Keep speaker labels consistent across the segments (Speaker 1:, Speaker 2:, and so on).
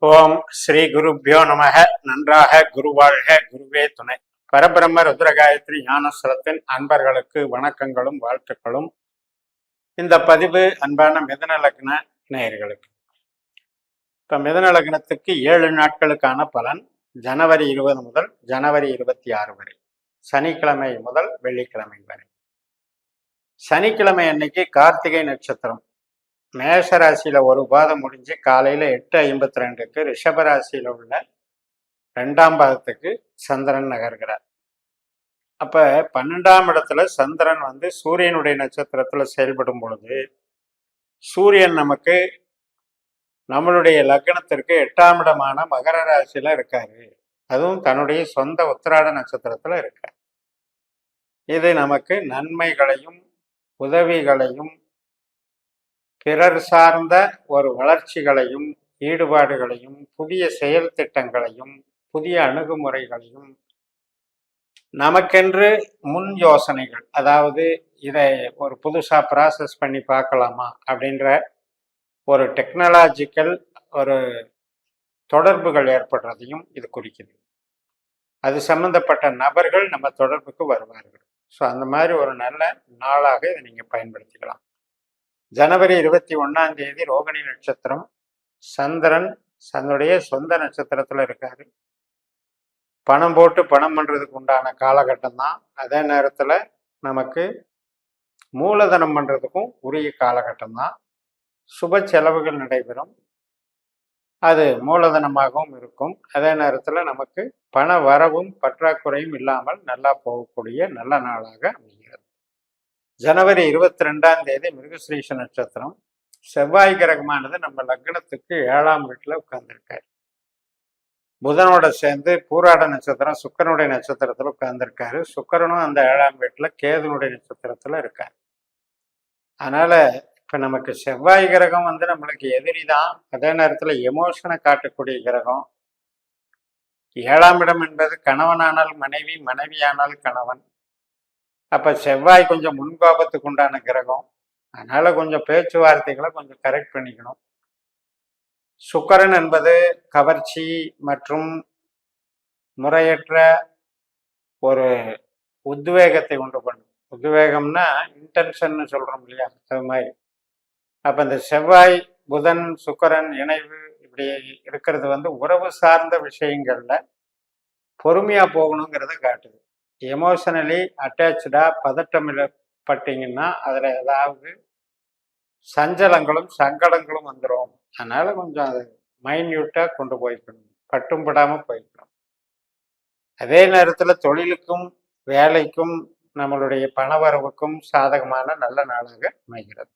Speaker 1: ஓம் ஸ்ரீ குருப்யோ நமக. நன்றாக குருவாழ்க, குருவே துணை. பரபிரம்ம ருத்ரகாயத்ரி ஞானஸ்வரத்தின் அன்பர்களுக்கு வணக்கங்களும் வாழ்த்துக்களும். இந்த பதிவு அன்பான மிதுன லக்ன நேயர்களுக்கு. இப்ப மிதுன லக்னத்துக்கு 7 நாட்களுக்கான பலன் ஜனவரி 20 முதல் ஜனவரி 26 வரை, சனிக்கிழமை முதல் வெள்ளிக்கிழமை வரை. சனிக்கிழமை அன்னைக்கு கார்த்திகை நட்சத்திரம் மேஷராசியில ஒரு பாதம் முடிஞ்சு காலையில 8:52 ரிஷபராசியில உள்ள 2ஆம் பாதத்துக்கு சந்திரன் நகர்கிறார். அப்ப 12ஆம் இடத்துல சந்திரன் சூரியனுடைய நட்சத்திரத்துல செயல்படும் பொழுது சூரியன் நமக்கு நம்மளுடைய லக்னத்திற்கு 8ஆம் இடமான மகர ராசியில இருக்காரு. அதுவும் தன்னுடைய சொந்த உத்திராட நட்சத்திரத்துல இருக்காரு. இது நமக்கு நன்மைகளையும் உதவிகளையும் பிறர் சார்ந்த ஒரு வளர்ச்சிகளையும் ஈடுபாடுகளையும் புதிய செயல் திட்டங்களையும் புதிய அணுகுமுறைகளையும் நமக்கென்று முன் யோசனைகள், அதாவது இதை ஒரு புதுசா ப்ராசஸ் பண்ணி பார்க்கலாமா அப்படின்ற ஒரு டெக்னாலஜிக்கல் ஒரு தொடர்புகள் ஏற்படுறதையும் இது குறிக்குது. அது சம்பந்தப்பட்ட நபர்கள் நம்ம தொடர்புக்கு வருவார்கள். ஸோ அந்த மாதிரி ஒரு நல்ல நாளாக இதை நீங்க பயன்படுத்திக்கலாம். ஜனவரி 21ஆம் தேதி ரோகிணி நட்சத்திரம், சந்திரன் தன்னுடைய சொந்த நட்சத்திரத்துல இருக்காரு. பணம் போட்டு பணம் பண்றதுக்கு உண்டான காலகட்டம் தான். அதே நேரத்துல நமக்கு மூலதனம் பண்றதுக்கும் உரிய காலகட்டம் தான். சுப செலவுகள் நடைபெறும், அது மூலதனமாகவும் இருக்கும். அதே நேரத்துல நமக்கு பண வரவும் பற்றாக்குறையும் இல்லாமல் நல்லா போகக்கூடிய நல்ல நாளாக அமைகிறது. ஜனவரி 22ஆம் தேதி மிருகஸ்ரீஷ நட்சத்திரம், செவ்வாய் கிரகமானது நம்ம லக்னத்துக்கு 7ஆம் வீட்டுல உட்கார்ந்துருக்காரு. புதனோட சேர்ந்து பூராட நட்சத்திரம் சுக்கரனுடைய நட்சத்திரத்துல உட்கார்ந்துருக்காரு. சுக்கரனும் அந்த 7ஆம் வீட்டுல கேதுனுடைய நட்சத்திரத்துல இருக்காரு. அதனால இப்ப நமக்கு செவ்வாய் கிரகம் நம்மளுக்கு எதிரி தான். அதே நேரத்துல எமோஷனை காட்டக்கூடிய கிரகம். 7ஆம் இடம் என்பது கணவனானால் மனைவி, மனைவியானால் கணவன். அப்ப செவ்வாய் கொஞ்சம் முன்கோபத்துக்கு உண்டான கிரகம். அதனால கொஞ்சம் பேச்சுவார்த்தைகளை கொஞ்சம் கரெக்ட் பண்ணிக்கணும். சுக்கரன் என்பது கவர்ச்சி மற்றும் முறையற்ற ஒரு உத்வேகத்தை உண்டு பண்ணும். உத்வேகம்னா இன்டென்ஷன் சொல்றோம் இல்லையா, அது மாதிரி. அப்ப இந்த செவ்வாய் புதன் சுக்கரன் இணைவு இப்படி இருக்கிறது உறவு சார்ந்த விஷயங்கள்ல பொறுமையா போகணுங்கிறத காட்டுது. எமோஷனலி அட்டாச்சா பதட்டம் பட்டீங்கன்னா அதுல ஏதாவது சஞ்சலங்களும் சங்கடங்களும் வந்துடும். அதனால கொஞ்சம் அது மைன்யூட்டா கொண்டு போய்க்கணும், பட்டும் படாம போய்க்கணும். அதே நேரத்துல தொழிலுக்கும் வேலைக்கும் நம்மளுடைய பணவரவுக்கும் சாதகமான நல்ல நாளாக அமைகிறது.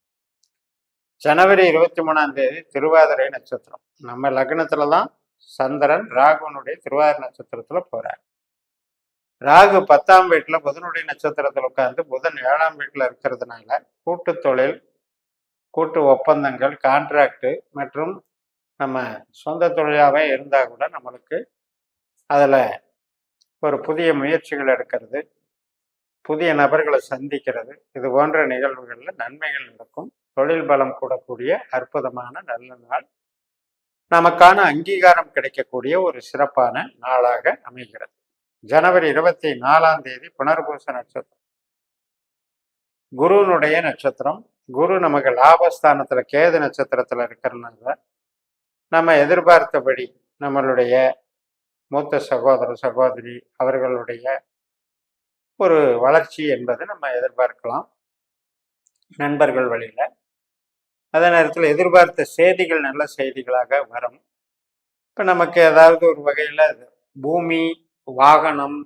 Speaker 1: ஜனவரி 23ஆம் தேதி திருவாதிரை நட்சத்திரம், நம்ம லக்னத்துலதான் சந்திரன் ராகுனுடைய திருவாதிரை நட்சத்திரத்துல போறார். ராகு 10ஆம் வீட்டுல புதனுடைய நட்சத்திரத்தில் உட்கார்ந்து புதன் 7ஆம் வீட்டுல இருக்கிறதுனால கூட்டு தொழில், கூட்டு ஒப்பந்தங்கள், கான்ட்ராக்ட் மற்றும் நம்ம சொந்த தொழிலாவே இருந்தா கூட நம்மளுக்கு அதுல ஒரு புதிய முயற்சிகள் எடுக்கிறது, புதிய நபர்களை சந்திக்கிறது, இது போன்ற நிகழ்வுகள்ல நன்மைகள் நடக்கும். தொழில் பலம் கூடக்கூடிய அற்புதமான நல்ல நாள், நமக்கான அங்கீகாரம் கிடைக்கக்கூடிய ஒரு சிறப்பான நாளாக அமைகிறது. ஜனவரி 24ஆம் தேதி புனர்பூச நட்சத்திரம், குருனுடைய நட்சத்திரம். குரு நமக்கு லாபஸ்தானத்துல கேது நட்சத்திரத்துல இருக்கிறதுனால நம்ம எதிர்பார்த்தபடி நம்மளுடைய மூத்த சகோதர சகோதரி அவர்களுடைய ஒரு வளர்ச்சி என்பது நம்ம எதிர்பார்க்கலாம் நண்பர்கள் வழியில. அதே நேரத்தில் எதிர்பார்த்த செய்திகள் நல்ல செய்திகளாக வரும். இப்ப நமக்கு ஏதாவது ஒரு வகையில பூமி, வாகனம்,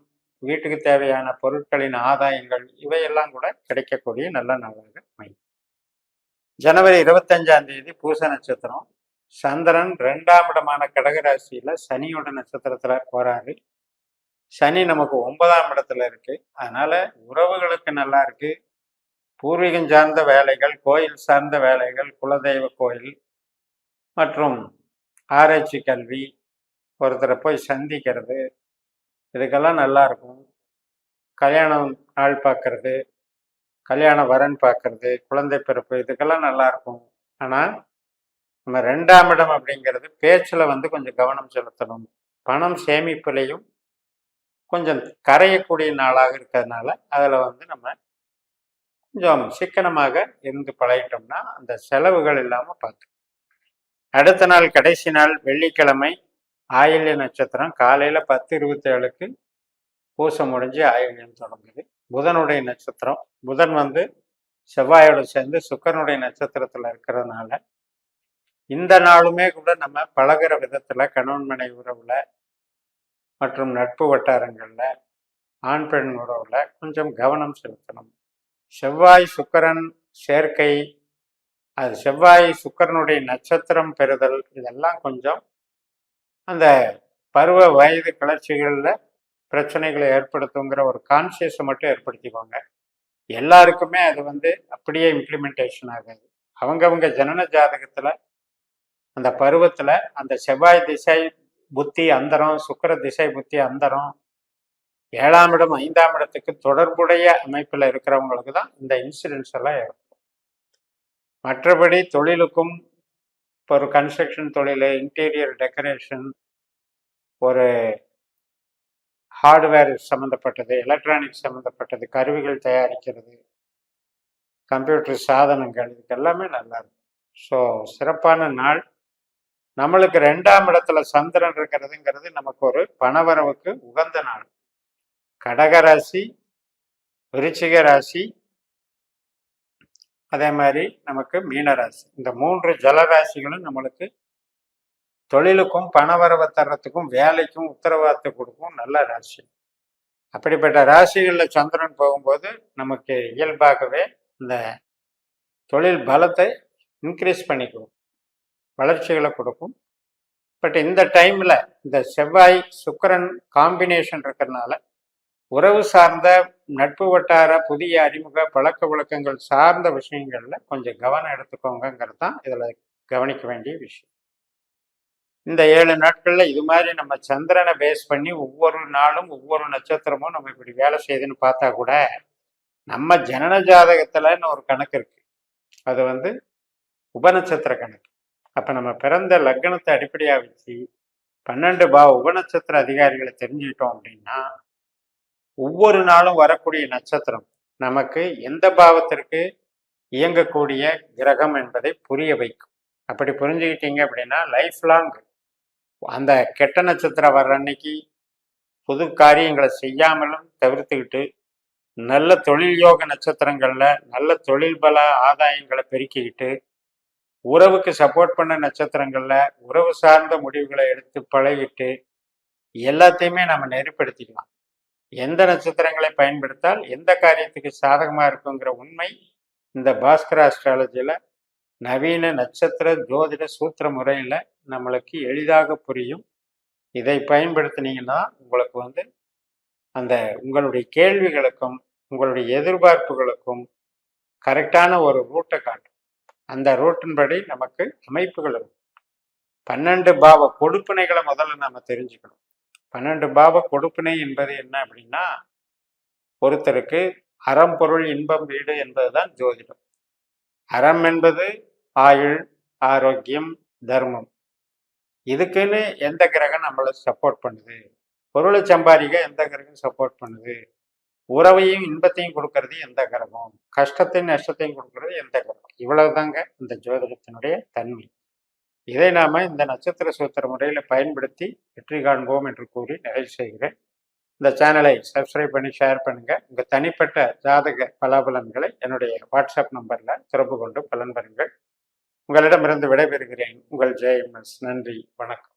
Speaker 1: வீட்டுக்கு தேவையான பொருட்களின் ஆதாயங்கள் இவையெல்லாம் கூட கிடைக்கக்கூடிய நல்ல நாளாக அமையும். ஜனவரி 25ஆம் தேதி பூச நட்சத்திரம், சந்திரன் 2ஆம் இடமான கடகராசியில சனியோட நட்சத்திரத்துல போறாரு. சனி நமக்கு 9ஆம் இடத்துல இருக்கு. அதனால உறவுகளுக்கு நல்லா இருக்கு. பூர்வீகம் சார்ந்த வேலைகள், கோயில் சார்ந்த வேலைகள், குலதெய்வ கோயில் மற்றும் ஆராய்ச்சி கல்வி, ஒருத்தரை போய் சந்திக்கிறது, இதுக்கெல்லாம் நல்லா இருக்கும். கல்யாணம் நாள் பார்க்கறது, கல்யாண வரன் பார்க்கறது, குழந்தை பிறப்பு, இதுக்கெல்லாம் நல்லா இருக்கும். ஆனால் நம்ம 2ஆம் இடம் அப்படிங்கிறது பேச்சில் வந்து கொஞ்சம் கவனம் செலுத்தணும். பணம் சேமிப்புலையும் கொஞ்சம் கரையக்கூடிய நாளாக இருக்கிறதுனால அதில் வந்து நம்ம கொஞ்சம் சிக்கனமாக இருந்து பழகிட்டோம்னா அந்த செலவுகள் இல்லாமல் பார்த்து. அடுத்த நாள் கடைசி நாள் வெள்ளிக்கிழமை ஆயில்ய நட்சத்திரம் காலையில் 10:27க்கு பூசம் முடிஞ்சு ஆயில்யம் தொடங்குது. புதனுடைய நட்சத்திரம். புதன் வந்து செவ்வாயோட சேர்ந்து சுக்கரனுடைய நட்சத்திரத்தில் இருக்கிறதுனால இந்த நாளுமே கூட நம்ம பழகிற விதத்தில் கணவன் மனைவி உறவில் மற்றும் நட்பு வட்டாரங்களில் ஆண் பெண் உறவில் கொஞ்சம் கவனம் செலுத்தணும். செவ்வாய் சுக்கரன் சேர்க்கை, அது செவ்வாய் சுக்கரனுடைய நட்சத்திரம் பெறுதல், இதெல்லாம் கொஞ்சம் அந்த பருவ வயது கிளர்ச்சிகளில் பிரச்சனைகளை ஏற்படுத்துங்கிற ஒரு கான்சியஸை மட்டும் ஏற்படுத்திக்கோங்க. எல்லாருக்குமே அது வந்து அப்படியே இம்ப்ளிமெண்டேஷன் ஆகாது. அவங்கவுங்க ஜனன ஜாதகத்தில் அந்த பருவத்தில் அந்த செவ்வாய் திசை புத்தி அந்தரம், சுக்கர திசை புத்தி அந்தரம், 7ஆம் இடம் 5ஆம் இடத்துக்கு தொடர்புடைய அமைப்பில் இருக்கிறவங்களுக்கு தான் இந்த இன்சிடென்ட்ஸ் எல்லாம் ஏற்படும். மற்றபடி தொழிலுக்கும் இப்போ ஒரு கன்ஸ்ட்ரக்ஷன் தொழில், இன்டீரியர் டெக்கரேஷன், ஒரு ஹார்ட்வேர் சம்மந்தப்பட்டது, எலக்ட்ரானிக்ஸ் சம்மந்தப்பட்டது, கருவிகள் தயாரிக்கிறது, கம்ப்யூட்டர் சாதனங்கள், இதுக்கு எல்லாமே நல்லா இருக்கும். ஸோ சிறப்பான நாள். நம்மளுக்கு 2ஆம் இடத்துல சந்திரன் இருக்கிறதுங்கிறது நமக்கு ஒரு பணவரவுக்கு உகந்த நாள். கடகராசி, விருச்சிக ராசி, அதே மாதிரி நமக்கு மீனராசி, இந்த 3 ஜலராசிகளும் நம்மளுக்கு தொழிலுக்கும் பணவரவை தர்றதுக்கும் வேலைக்கும் உத்தரவாதத்தை கொடுக்கும் நல்ல ராசி. அப்படிப்பட்ட ராசிகளில் சந்திரன் போகும்போது நமக்கு இயல்பாகவே இந்த தொழில் பலத்தை இன்க்ரீஸ் பண்ணிக்கும், வளர்ச்சிகளை கொடுக்கும். பட் இந்த டைமில் இந்த செவ்வாய் சுக்கிரன் காம்பினேஷன் இருக்கிறதுனால உறவு சார்ந்த நட்பு வட்டார புதிய அறிமுக பழக்க வழக்கங்கள் சார்ந்த விஷயங்கள்ல கொஞ்சம் கவனம் எடுத்துக்கோங்கிறது தான் இதில் கவனிக்க வேண்டிய விஷயம். இந்த 7 நாட்களில் இது மாதிரி நம்ம சந்திரனை பேஸ் பண்ணி ஒவ்வொரு நாளும் ஒவ்வொரு நட்சத்திரமும் நம்ம இப்படி வேலை செய்யுதுன்னு பார்த்தா கூட நம்ம ஜனன ஜாதகத்தில்னு ஒரு கணக்கு இருக்கு. அது வந்து உபநட்சத்திர கணக்கு. அப்போ நம்ம பிறந்த லக்னத்தை அடிப்படையாக வச்சு 12 உபநட்சத்திர அதிகாரிகளை தெரிஞ்சுக்கிட்டோம் அப்படின்னா ஒவ்வொரு நாளும் வரக்கூடிய நட்சத்திரம் நமக்கு எந்த பாவத்திற்கு இயங்கக்கூடிய கிரகம் என்பதை புரிய வைக்கும். அப்படி புரிஞ்சுக்கிட்டீங்க அப்படின்னா லைஃப் லாங் அந்த கெட்ட நட்சத்திரம் வர்ற அன்னைக்கு புது காரியங்களை செய்யாமலும் தவிர்த்துக்கிட்டு நல்ல தொழில் யோக நட்சத்திரங்கள்ல நல்ல தொழில் பல ஆதாயங்களை பெருக்கிக்கிட்டு உறவுக்கு சப்போர்ட் பண்ண நட்சத்திரங்கள்ல உறவு சார்ந்த முடிவுகளை எடுத்து பழகிட்டு எல்லாத்தையுமே நம்ம நெறிப்படுத்திக்கலாம். எந்த நட்சத்திரங்களை பயன்படுத்தால் எந்த காரியத்துக்கு சாதகமாக இருக்குங்கிற உண்மை இந்த பாஸ்கர அஸ்ட்ராலஜியில் நவீன நட்சத்திர ஜோதிட சூத்திர முறையில் நம்மளுக்கு எளிதாக புரியும். இதை பயன்படுத்தினீங்கன்னா உங்களுக்கு வந்து அந்த உங்களுடைய கேள்விகளுக்கும் உங்களுடைய எதிர்பார்ப்புகளுக்கும் கரெக்டான ஒரு ரூட்டை காட்டும். அந்த ரூட்டின்படி நமக்கு அமைப்புகள் இருக்கும். 12 பாவ கொடுப்பினைகளை முதல்ல நம்ம தெரிஞ்சுக்கணும். 12 பாவ கொடுப்பினை என்பது என்ன அப்படின்னா ஒருத்தருக்கு அறம் பொருள் இன்பம் வீடு என்பதுதான் ஜோதிடம். அறம் என்பது ஆயுள், ஆரோக்கியம், தர்மம். இதுக்குன்னு எந்த கிரகம் நம்மளை சப்போர்ட் பண்ணுது, பொருளை சம்பாதிக்க எந்த கிரகம் சப்போர்ட் பண்ணுது, உறவையும் இன்பத்தையும் கொடுக்கறது எந்த கிரகம், கஷ்டத்தையும் நஷ்டத்தையும் கொடுக்கறது எந்த கிரகம், இவ்வளவுதாங்க இந்த ஜோதிடத்தினுடைய தன்மை. இதை நாம இந்த நட்சத்திர சூத்திர முறையில பயன்படுத்தி வெற்றி காண்போம் என்று கூறி நிறைவு செய்கிறேன். இந்த சேனலை சப்ஸ்கிரைப் பண்ணி ஷேர் பண்ணுங்க. உங்க தனிப்பட்ட ஜாதக பலாபலன்களை என்னுடைய வாட்ஸ்அப் நம்பர்ல தொடர்பு கொண்டு பலன் பெறுங்கள். உங்களிடமிருந்து விடைபெறுகிறேன். உங்கள் ஜெயம்எஸ். நன்றி, வணக்கம்.